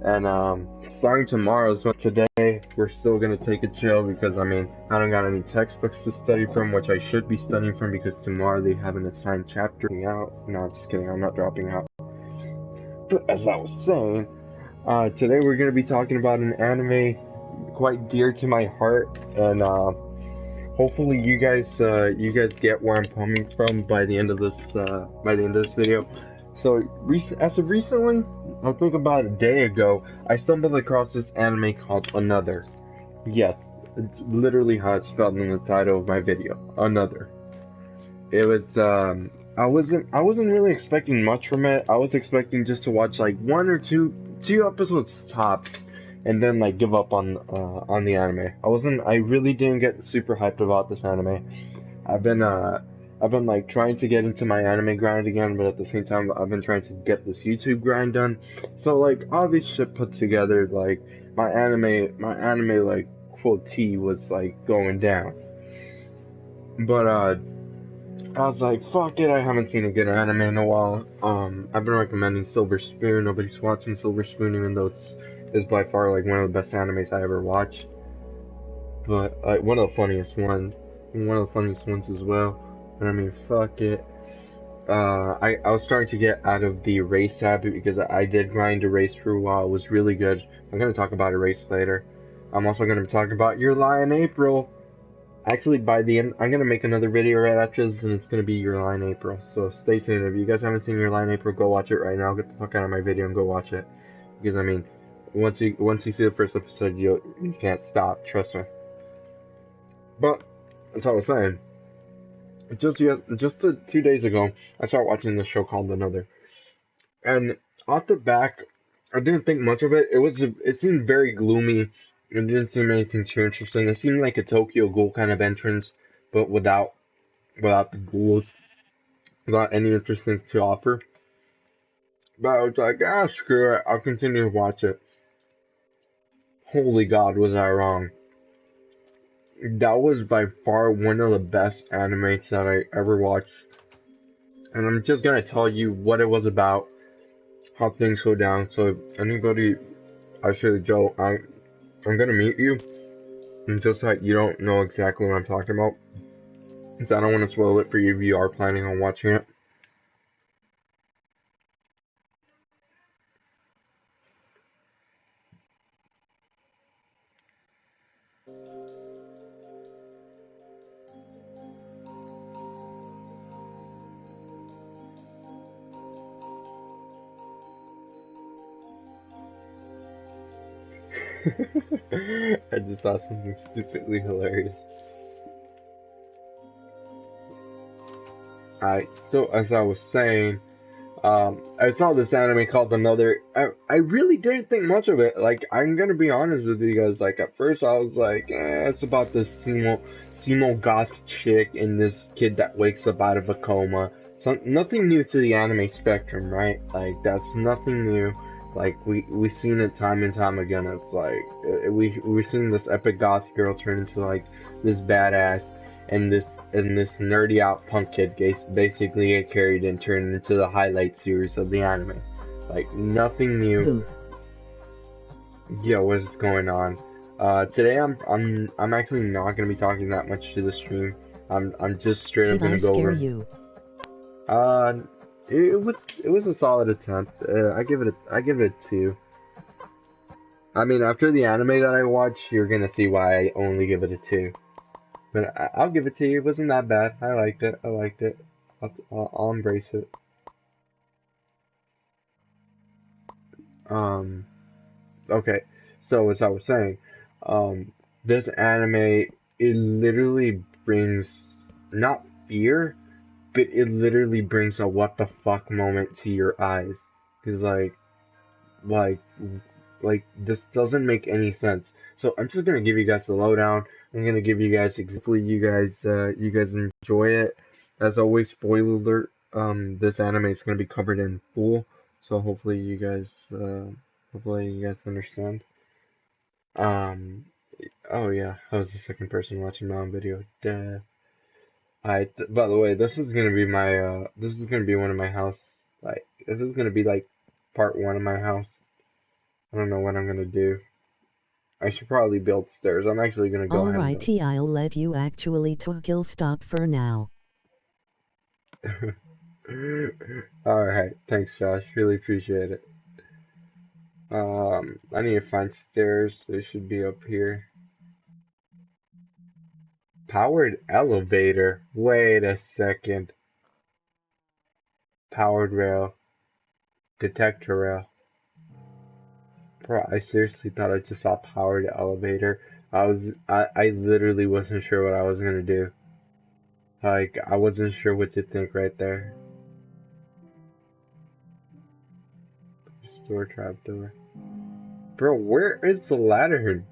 And starting tomorrow, so today we're still gonna take a chill because I mean I don't got any textbooks to study from, which I should be studying from because tomorrow they have an assigned chapter out. No, I'm just kidding. I'm not dropping out. But as I was saying, today we're gonna be talking about an anime quite dear to my heart, and hopefully you guys get where I'm coming from by the end of this video. So, as of recently, I think about a day ago, I stumbled across this anime called Another. Yes, it's literally how it's spelled in the title of my video. Another. It was I wasn't really expecting much from it. I was expecting just to watch like one or two episodes top, and then like give up on the anime. I really didn't get super hyped about this anime. I've been uh I've been like trying to get into my anime grind again, but at the same time I've been trying to get this YouTube grind done. So like all this shit put together, like my anime like quote T was like going down. But I was like, fuck it, I haven't seen a good anime in a while. I've been recommending Silver Spoon. Nobody's watching Silver Spoon, even though it's by far like one of the best animes I ever watched. But one of the funniest ones as well. And I mean, fuck it. I was starting to get out of the race habit because I did grind a race for a while. It was really good. I'm gonna talk about a race later. I'm also gonna be talking about Your Lie in April. Actually, by the end, I'm gonna make another video right after this, and it's gonna be Your Lie in April. So stay tuned. If you guys haven't seen Your Lie in April, go watch it right now. Get the fuck out of my video and go watch it. Because I mean, once you see the first episode, you can't stop. Trust me. But that's what I was saying. Just 2 days ago, I started watching this show called Another, and off the back, I didn't think much of it. It seemed very gloomy. It didn't seem anything too interesting. It seemed like a Tokyo Ghoul kind of entrance, but without the ghouls, without any interesting to offer. But I was like, screw it. I'll continue to watch it. Holy God, was I wrong. That was by far one of the best animes that I ever watched. And I'm just gonna tell you what it was about, how things go down. So if anybody, actually, Joe, I'm gonna mute you, and just like you don't know exactly what I'm talking about, because I don't want to spoil it for you if you are planning on watching it. I just saw something stupidly hilarious. Alright, so as I was saying, I saw this anime called Another. I really didn't think much of it. Like, I'm gonna be honest with you guys. Like, at first I was like, it's about this Simo goth chick and this kid that wakes up out of a coma. Nothing new to the anime spectrum, right? Like, that's nothing new. Like, we've seen it time and time again. It's like, we've seen this epic goth girl turn into, like, this badass, and this nerdy out punk kid basically get carried and turned into the highlight series of the anime. Like nothing new. Yo, what's going on? Today I'm actually not gonna be talking that much to the stream. I'm just straight up Did gonna I go scare over. you? Uh, it was a solid attempt. I give it a 2. I mean, after the anime that I watched, you're gonna see why I only give it a 2. But I'll give it to you. It wasn't that bad. I liked it. I liked it. I'll embrace it. Um, okay. So as I was saying, um, this anime, it literally brings not fear, but it literally brings a what the fuck moment to your eyes. Cause like, like this doesn't make any sense. So I'm just gonna give you guys the lowdown. I'm gonna give you guys hopefully you guys enjoy it. As always, spoiler alert. This anime is gonna be covered in full. So hopefully you guys understand. Um, oh yeah, I was the second person watching my own video. Duh. By the way, this is gonna be one of my house, like, this is gonna be like part one of my house. I don't know what I'm gonna do. I should probably build stairs. I'm actually gonna go ahead and Alrighty, I'll let you actually to kill stop for now. Alright, thanks Josh. Really appreciate it. I need to find stairs. They should be up here. Powered elevator. Wait a second. Powered rail. Detector rail. Bro, I seriously thought I just saw powered elevator. I literally wasn't sure what I was gonna do. Like, I wasn't sure what to think right there. Store trap door. Bro, where is the ladder?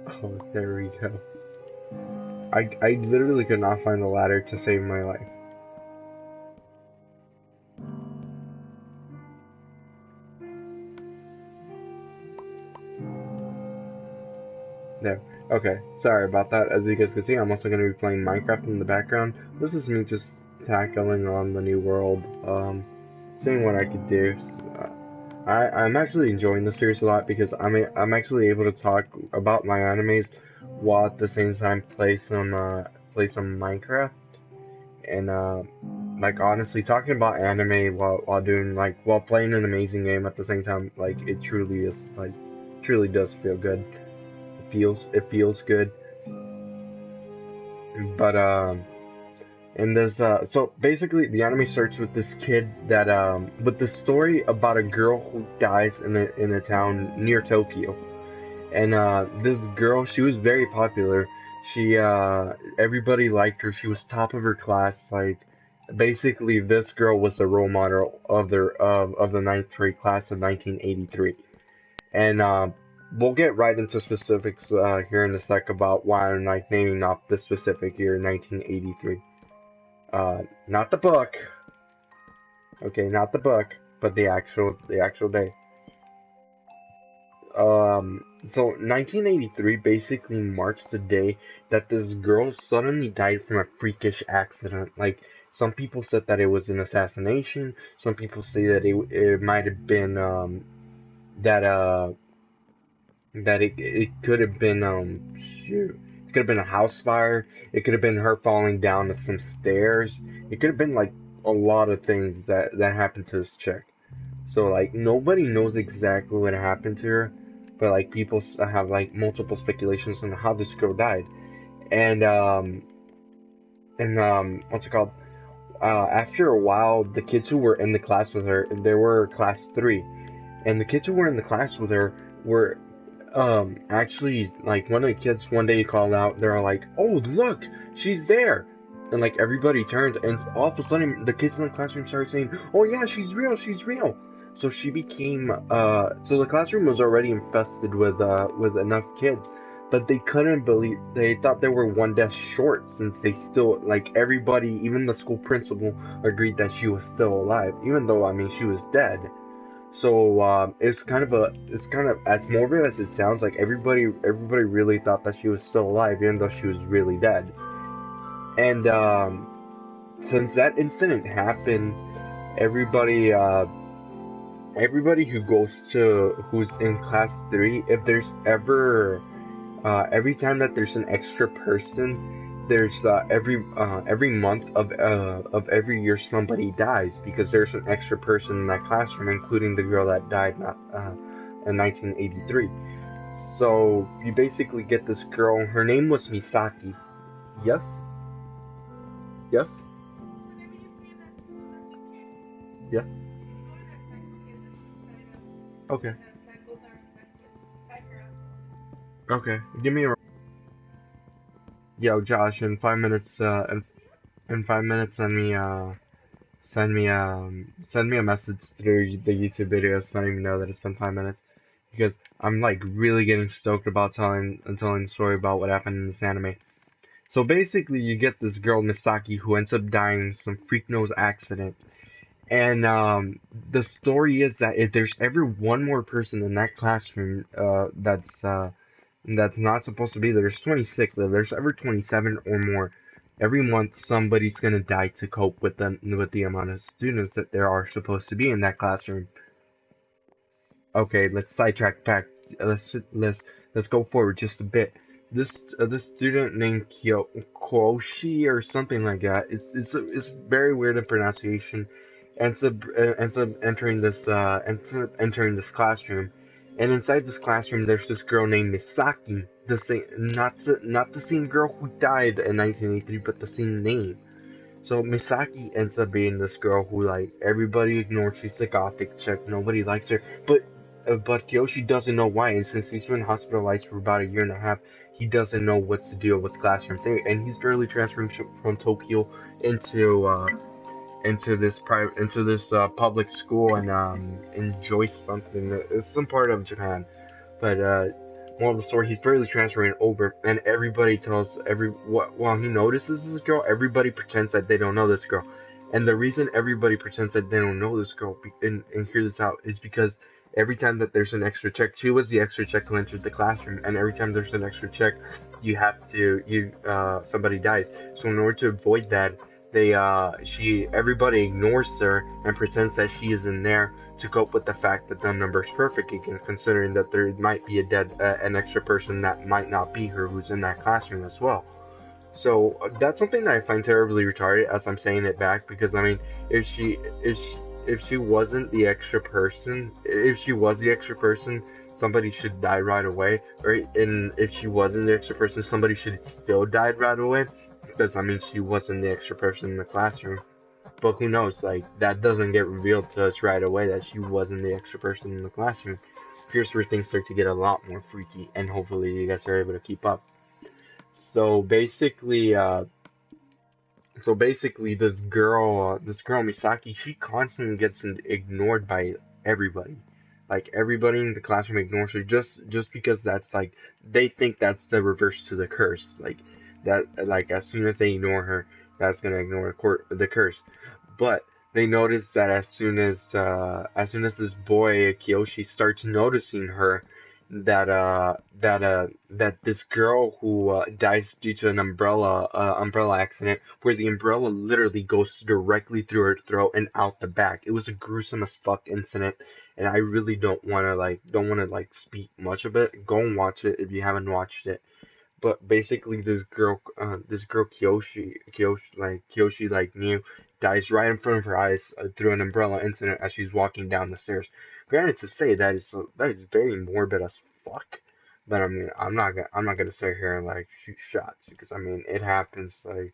Oh, there we go. I literally could not find a ladder to save my life. There. Okay, sorry about that. As you guys can see, I'm also going to be playing Minecraft in the background. This is me just tackling on the new world, seeing what I could do. I'm actually enjoying the series a lot because I'm actually able to talk about my animes while at the same time play some Minecraft. And like honestly, talking about anime while doing while playing an amazing game at the same time, like it truly is truly does feel good. It feels good. But and there's so basically the anime starts with this kid that with the story about a girl who dies in a town near Tokyo. And this girl, she was very popular. She everybody liked her. She was top of her class. Like basically this girl was the role model of the ninth grade class of 1983. And we'll get right into specifics here in a sec about why I'm like naming off the specific year 1983. Not the book. Okay, not the book, but the actual day. So 1983 basically marks the day that this girl suddenly died from a freakish accident. Like some people said that it was an assassination. Some people say that it might have been that it could have been shoot, it could have been a house fire. It could have been her falling down some stairs. It could have been like a lot of things that happened to this chick. So like nobody knows exactly what happened to her, but like people have like multiple speculations on how this girl died. And what's it called? After a while, the kids who were in the class with her, they were class three, and the kids who were in the class with her were actually like one of the kids one day called out. They're like, "Oh look, she's there!" And like everybody turned, and all of a sudden the kids in the classroom started saying, "Oh yeah, she's real, she's real." So she became so the classroom was already infested with enough kids, but they couldn't believe they thought they were one death short since they still like everybody, even the school principal agreed that she was still alive, even though I mean she was dead. So it's kind of as morbid as it sounds. Like everybody really thought that she was still alive, even though she was really dead. And since that incident happened, everybody everybody who goes to who's in class three, if there's ever every time that there's an extra person, there's every month of every year somebody dies because there's an extra person in that classroom, including the girl that died not in 1983. So you basically get this girl. Her name was Misaki. Yes, yes, yeah. Okay, okay. Give me a yo, Josh. In 5 minutes, in 5 minutes, send me a message through the YouTube video so I don't even know that it's been 5 minutes because I'm like really getting stoked about telling the story about what happened in this anime. So basically you get this girl Misaki who ends up dying in some freak nose accident. And the story is that if there's ever one more person in that classroom that's not supposed to be there, there's 26. If there's ever 27 or more, Every month, somebody's gonna die to cope with the amount of students that there are supposed to be in that classroom. Okay, let's sidetrack back. Let's go forward just a bit. This student named Kyoshi or something like that. It's very weird in pronunciation. Ends up entering this classroom, and inside this classroom there's this girl named Misaki. The same, not the same girl who died in 1983, but the same name. So Misaki ends up being this girl who like everybody ignores. She's the gothic chick. Nobody likes her. But Kyoshi doesn't know why. And since he's been hospitalized for about a year and a half, he doesn't know what's the deal with classroom theory. And he's barely transferring from Tokyo into public school and in Joyce something. It's some part of Japan. But moral of the story, he's barely transferring over, and everybody tells while he notices this girl, everybody pretends that they don't know this girl. And the reason everybody pretends that they don't know this girl and hear this out is because every time that there's an extra check, she was the extra check who entered the classroom, and every time there's an extra check, somebody dies. So in order to avoid that, everybody ignores her and pretends that she isn't there to cope with the fact that the number's perfect again, considering that there might be an extra person that might not be her who's in that classroom as well. So that's something that I find terribly retarded as I'm saying it back, because I mean, if she wasn't the extra person, if she was the extra person, somebody should die right away, right? And if she wasn't the extra person, somebody should still die right away, because I mean, she wasn't the extra person in the classroom. But who knows, like, that doesn't get revealed to us right away that she wasn't the extra person in the classroom. Here's where things start to get a lot more freaky, and hopefully you guys are able to keep up. So basically, this girl Misaki, she constantly gets ignored by everybody. Like everybody in the classroom ignores her just because that's like they think that's the reverse to the curse. Like as soon as they ignore her, that's gonna ignore the curse. But they notice that as soon as this boy Kiyoshi starts noticing her, that this girl who dies due to an umbrella accident, where the umbrella literally goes directly through her throat and out the back. It was a gruesome as fuck incident, and I really don't want to speak much of it. Go and watch it if you haven't watched it. But basically, this girl Kyoshi like knew, dies right in front of her eyes through an umbrella incident as she's walking down the stairs. Granted, to say that is very morbid as fuck. But I mean, I'm not gonna sit here and like shoot shots, because I mean it happens. Like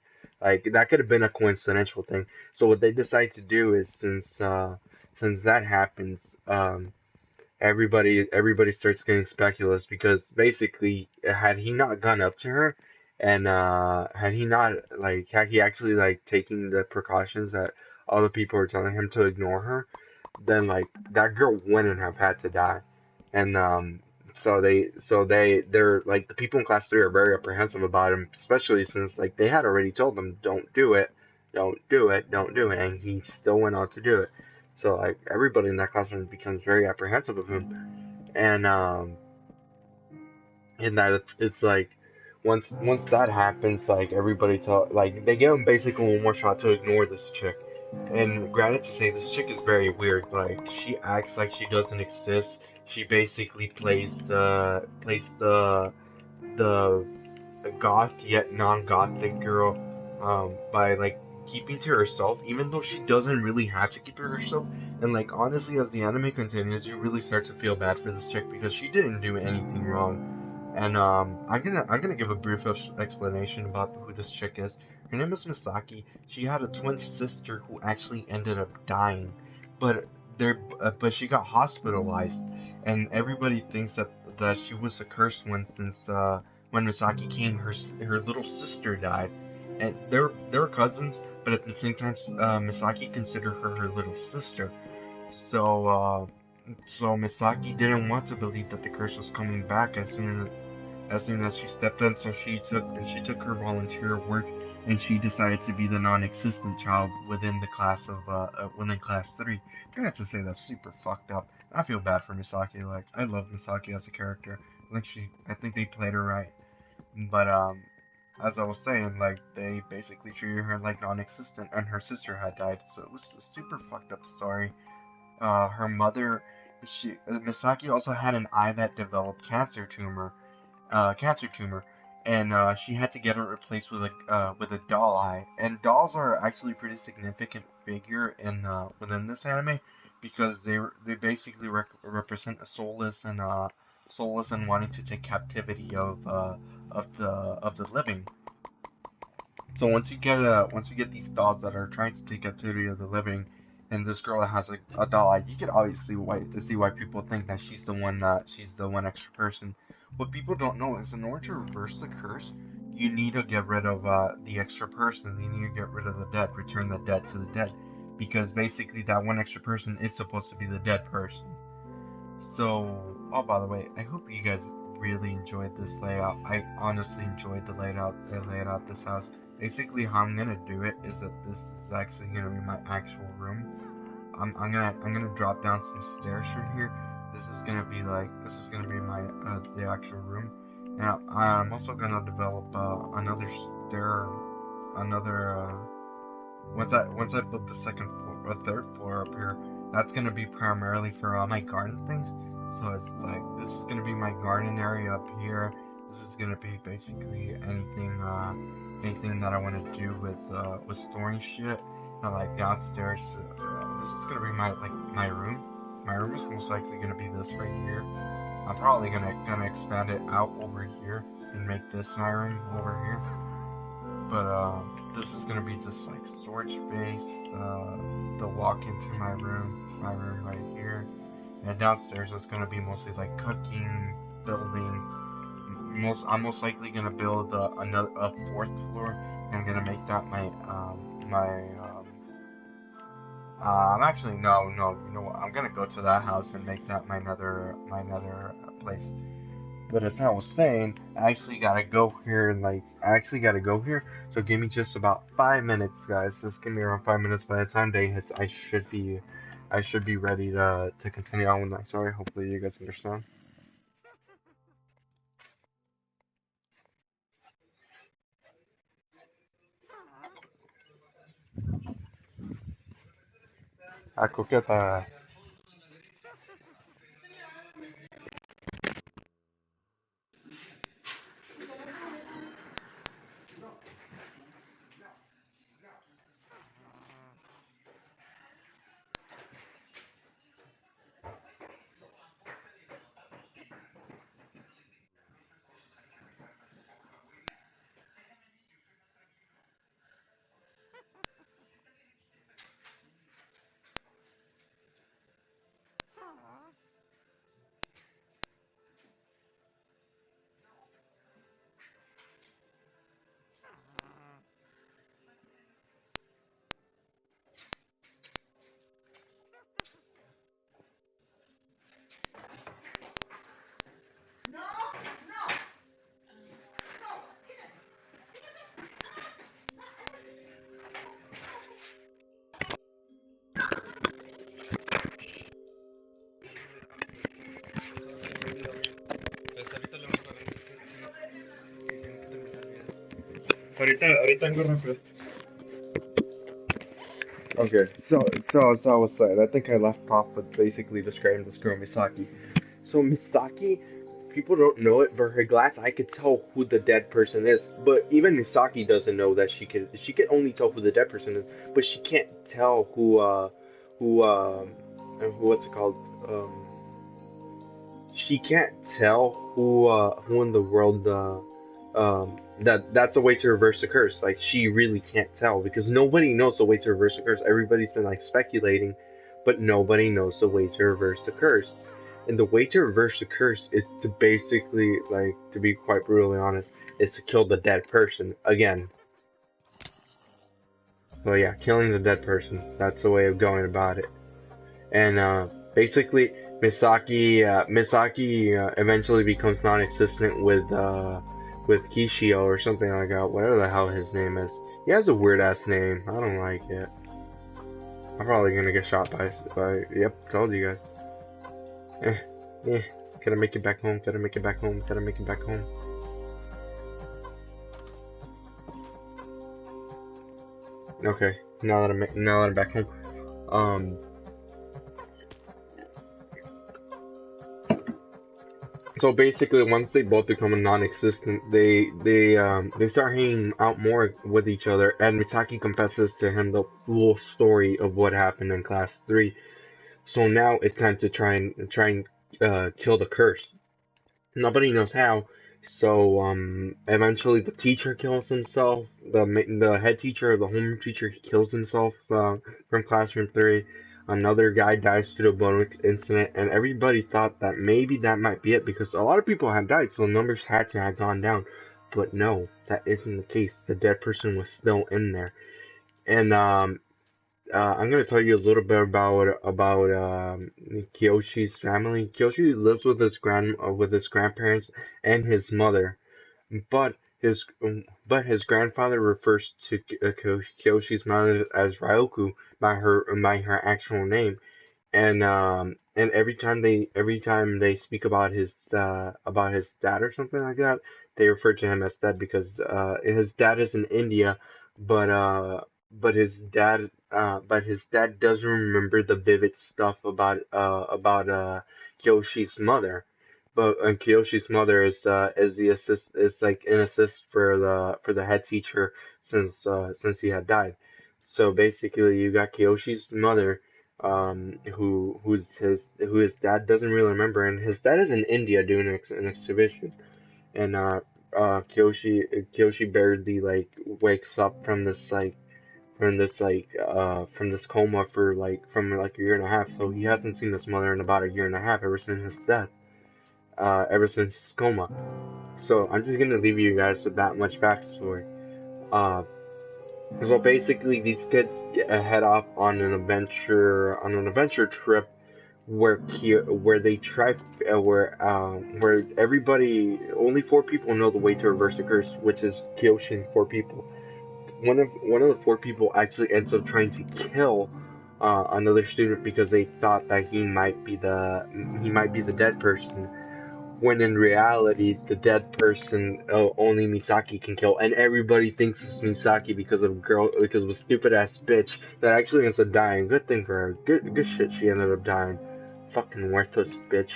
that could have been a coincidental thing. So what they decide to do is, since that happens, everybody starts getting speculous, because basically had he not gone up to her, and had he actually like taking the precautions that all the people are telling him to ignore her, then like that girl wouldn't have had to die. And they're like, the people in class 3 are very apprehensive about him, especially since like they had already told him, don't do it, don't do it, and he still went on to do it. So like everybody in that classroom becomes very apprehensive of him, and in that it's like once that happens, like like they give him basically one more shot to ignore this chick. And granted to say, this chick is very weird. Like she acts like she doesn't exist. She basically the goth yet non-gothic girl, by like keeping to herself, even though she doesn't really have to keep to herself. And like honestly, as the anime continues, you really start to feel bad for this chick, because she didn't do anything wrong. And I'm gonna give a brief explanation about who this chick is. Her name is Misaki. She had a twin sister who actually ended up dying, but but she got hospitalized, and everybody thinks that she was a cursed one, since when Misaki came, her little sister died, and they were cousins, but at the same time, Misaki considered her little sister. So so Misaki didn't want to believe that the curse was coming back as soon as she stepped in. So she took her volunteer work, and she decided to be the non-existent child within the class within class 3. I have to say that's super fucked up. I feel bad for Misaki. Like I love Misaki as a character. I think they played her right. But as I was saying, like, they basically treated her like non-existent, and her sister had died, so it was a super fucked up story. Her mother, Misaki also had an eye that developed cancer tumor, and she had to get it replaced with a doll eye. And dolls are actually a pretty significant figure in within this anime because they basically represent a soulless and wanting to take captivity of the living. So once you get these dolls that are trying to take captivity of the living, and this girl that has a doll eye, you can obviously see why people think that she's the one extra person. What people don't know is in order to reverse the curse, you need to get rid of the extra person. You need to get rid of the dead, return the dead to the dead, because basically that one extra person is supposed to be the dead person. So, oh, by the way, I hope you guys really enjoyed this layout. I honestly enjoyed the layout of this house. Basically, how I'm gonna do it is that this is actually gonna be my actual room. I'm gonna drop down some stairs from here. This is gonna be my the actual room. Now I'm also gonna develop another stair, another once I build the second floor, or third floor up here, that's gonna be primarily for all my garden things. So it's like this is gonna be my garden area up here. This is gonna be basically anything that I want to do with storing shit. And like downstairs, this is gonna be my room. My room is most likely gonna be this right here. I'm probably gonna expand it out over here and make this my room over here. But this is gonna be just like storage space, the walk into my room right here, and downstairs is gonna be mostly like cooking, building. I'm most likely gonna build a fourth floor, and I'm gonna make that I'm actually no, you know what? I'm gonna go to that house and make that my nether place. But as I was saying, I actually gotta go here So give me just about 5 minutes, guys. Just give me around 5 minutes. By the time day hits, I should be ready to continue on with my story. Hopefully, you guys understand. Coqueta. Ahorita algo rápido. Okay, so I was saying, I think I left off with basically describing this girl Misaki. So Misaki, people don't know it, but her glass eye could tell who the dead person is. But even Misaki doesn't know that she can only tell who the dead person is, but she can't tell what's it called? She can't tell who in the world that's a way to reverse the curse. Like she really can't tell because nobody knows the way to reverse the curse. Everybody's been like speculating, but nobody knows the way to reverse the curse. And the way to reverse the curse is to basically, like, to be quite brutally honest, is to kill the dead person again. So yeah, killing the dead person. That's the way of going about it. And basically, Misaki eventually becomes non-existent with Kishio or something like that. Whatever the hell his name is. He has a weird ass name. I don't like it. I'm probably gonna get shot by. Yep, told you guys. Gotta make it back home. Gotta make it back home. Gotta make it back home. Okay, now that I'm back home, um, so basically, once they both become a non-existent, they start hanging out more with each other, and Misaki confesses to him the full story of what happened in class 3. So now it's time to try and kill the curse. Nobody knows how. So eventually the teacher kills himself. The head teacher, the home teacher, kills himself from classroom 3. Another guy dies due to a boat incident, and everybody thought that maybe that might be it because a lot of people had died, so the numbers had to have gone down. But no, that isn't the case. The dead person was still in there, and I'm gonna tell you a little bit about Kiyoshi's family. Kiyoshi lives with his grandparents and his mother, but his grandfather refers to Kiyoshi's mother as Ryoku by her actual name, and every time they speak about his dad or something like that, they refer to him as dad because his dad is in India, but his dad doesn't remember the vivid stuff about Kyoshi's mother. But Kyoshi's mother is the assist is like an assist for the head teacher since he had died. So basically, you got Kyoshi's mother, who his dad doesn't really remember, and his dad is in India doing an exhibition, and Kyoshi barely like wakes up from this coma for from like a year and a half, so he hasn't seen his mother in about a year and a half ever since his death, ever since his coma. So I'm just gonna leave you guys with that much backstory. Uh, so basically, these kids head off on an adventure trip where they try where everybody only 4 people know the way to reverse the curse, which is Kyoshi and 4 people. One of the 4 people actually ends up trying to kill another student because they thought that he might be the dead person, when in reality the dead person only Misaki can kill, and everybody thinks it's Misaki because of a stupid ass bitch that actually ends up dying. Good thing for her. Good shit. She ended up dying. Fucking worthless bitch.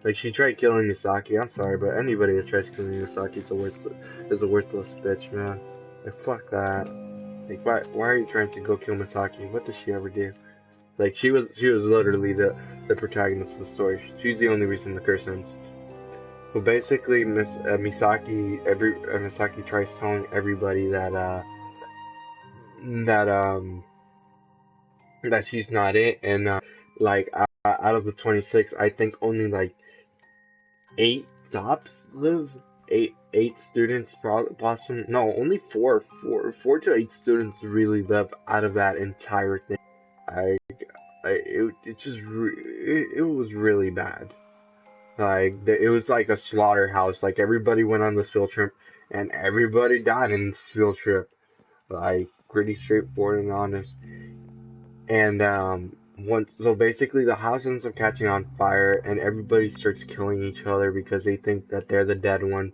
Like, she tried killing Misaki. I'm sorry, but anybody that tries killing Misaki is a worthless bitch, man. Like, fuck that. Like, why are you trying to go kill Misaki? What did she ever do? Like, she was literally the protagonist of the story. She's the only reason the curse ends. But basically, Misaki tries telling everybody that that she's not it, and like out of the 26, I think only like 8 tops live. Eight students, possibly no, only four to 8 students really live out of that entire thing. I, it just it was really bad. Like it was like a slaughterhouse. Like everybody went on this field trip, and everybody died in this field trip. Like pretty straightforward and honest. And once so basically the house ends up catching on fire, and everybody starts killing each other because they think that they're the dead one.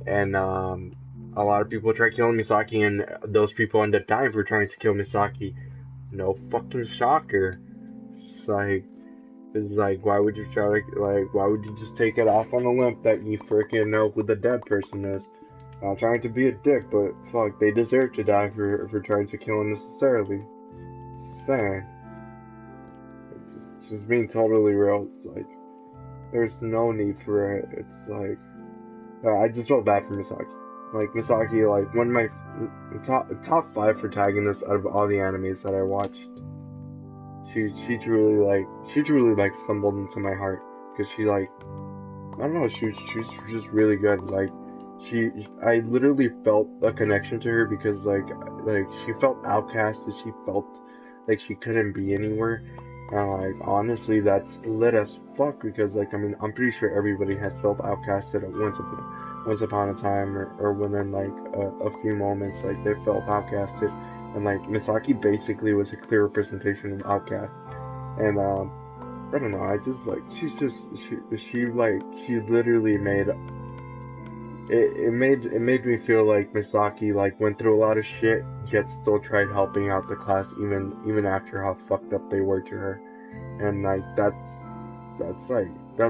And a lot of people try killing Misaki, and those people end up dying for trying to kill Misaki. No fucking shocker. It's like why would you why would you just take it off on a limb that you freaking know who the dead person is? Not trying to be a dick, but fuck, they deserve to die for trying to kill unnecessarily. Just saying. Just being totally real. It's like there's no need for it. It's like I just felt bad for Misaki. Like Misaki, like one of my top 5 protagonists out of all the animes that I watched. She truly like stumbled into my heart because she like I don't know, she was just really good. Like I literally felt a connection to her because like she felt outcasted. She felt like she couldn't be anywhere. Like honestly, that's lit as fuck because like I mean I'm pretty sure everybody has felt outcasted at once upon a time, or within like a few moments, like they felt outcasted, and like Misaki basically was a clear representation of outcast. And I don't know, I just like she literally made it made me feel like Misaki like went through a lot of shit, yet still tried helping out the class even after how fucked up they were to her. And like that's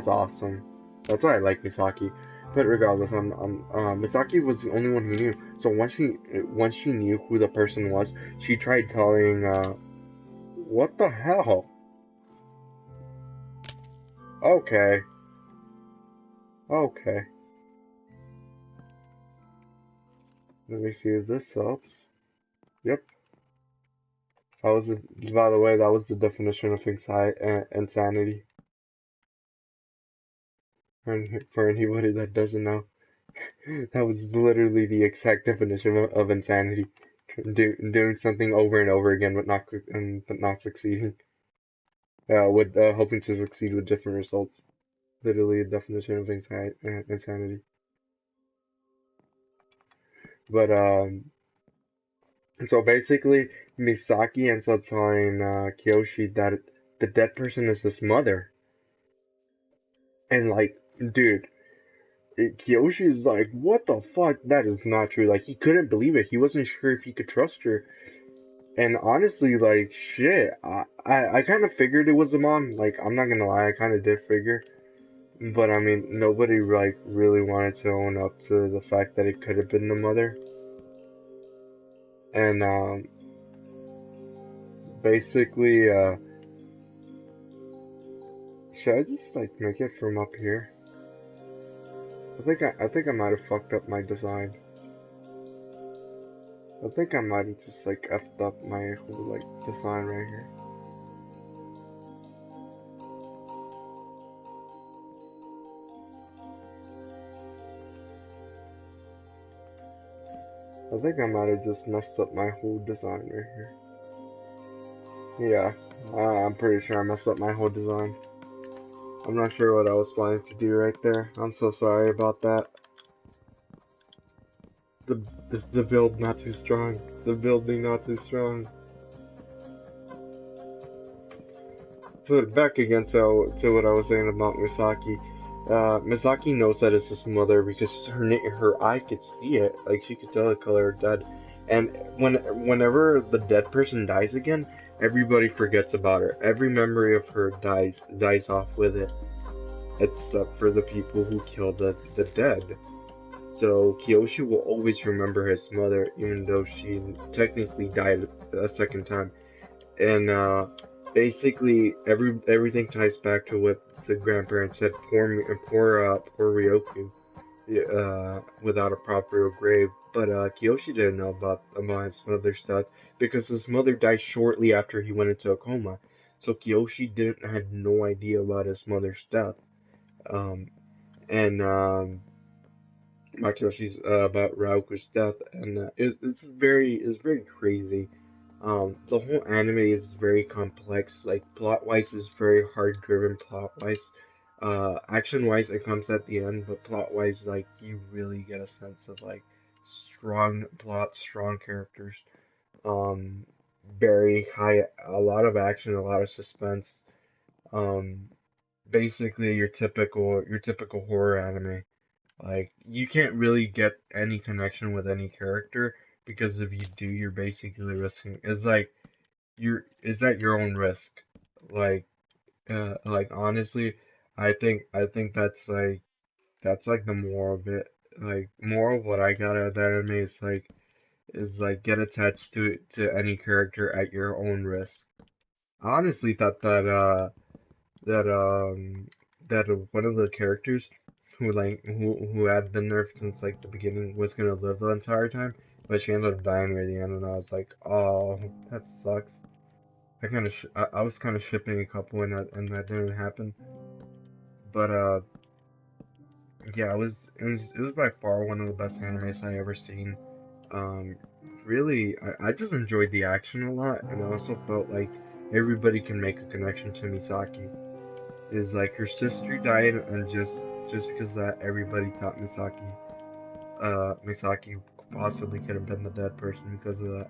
awesome. That's why I like Misaki. But regardless, Misaki was the only one who knew. So once she knew who the person was, she tried telling what the hell? Okay. Okay. Let me see if this helps. Yep. That was, by the way, that was the definition of insanity. For anybody that doesn't know, that was literally the exact definition of insanity. Doing something over and over again, but not succeeding. With hoping to succeed with different results. Literally a definition of insanity. But so basically, Misaki ends up telling Kyoshi that the dead person is his mother, and like, dude, Kyoshi's like, what the fuck? That is not true. Like, he couldn't believe it. He wasn't sure if he could trust her. And honestly, like, shit, I kind of figured it was the mom. Like, I'm not gonna lie, I kind of did figure. But I mean, nobody like really wanted to own up to the fact that it could have been the mother. And basically, should I just like make it from up here? I think I might have fucked up my design. I think I might have just like effed up my whole like design right here. I think I might have just messed up my whole design right here. Yeah, I'm pretty sure I messed up my whole design. I'm not sure what I was planning to do right there. I'm so sorry about that. The build not too strong. The building not too strong. But back again to what I was saying about Misaki. Misaki knows that it's his mother because her eye could see it. Like she could tell the color of dead. And whenever the dead person dies again, everybody forgets about her. Every memory of her dies off with it, except for the people who killed the dead. So Kyoshi will always remember his mother, even though she technically died a second time. And basically, everything ties back to what the grandparents said. Poor Ryoku, without a proper grave. But Kyoshi didn't know about his mother's death because his mother died shortly after he went into a coma. So Kyoshi didn't had no idea about his mother's death. Um, and Makiyoshi's about Rauku's death, and it's very crazy. The whole anime is very complex. Like plot wise, is very hard driven plot wise. Action wise, it comes at the end, but plot wise, like you really get a sense of like strong plot, strong characters. Um, very high, a lot of action, a lot of suspense. Um, basically your typical horror anime. Like, you can't really get any connection with any character because if you do, you're basically risking. It's like it's at your own risk. Like, like honestly, I think that's like the moral of it. Like, moral of what I got out of that anime is like get attached to any character at your own risk. I honestly thought that that one of the characters who had been there since like the beginning was gonna live the entire time, but she ended up dying near the end, and I was like, oh, that sucks. I was kind of shipping a couple, and that didn't happen. But yeah, it was by far one of the best animes I ever seen. Um, really, I just enjoyed the action a lot, and I also felt like everybody can make a connection to Misaki. Is like her sister died, and just because of that, everybody thought Misaki possibly could have been the dead person because of that.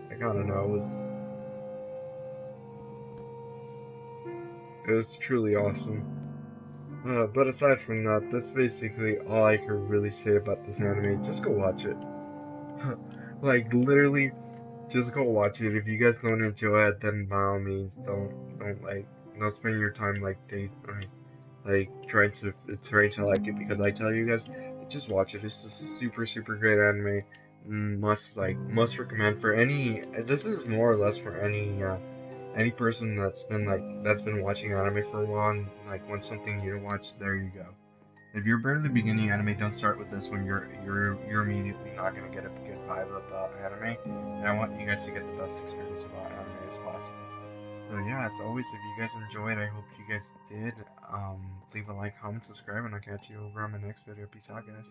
Like, I don't know, it was truly awesome. But aside from that, that's basically all I could really say about this anime. Just go watch it. Like literally, just go watch it. If you guys don't enjoy it, then by all means, don't spend your time like trying to like it, because I tell you guys, just watch it. It's just a super super great anime. Must recommend for any. This is more or less for any person that's been watching anime for a while and like wants something new to watch. There you go. If you're barely beginning anime, don't start with this one. You're immediately not gonna get a good vibe about anime, and I want you guys to get the best experience about anime as possible. So yeah, as always, if you guys enjoyed, I hope you guys did. Leave a like, comment, subscribe, and I'll catch you over on my next video. Peace out, guys.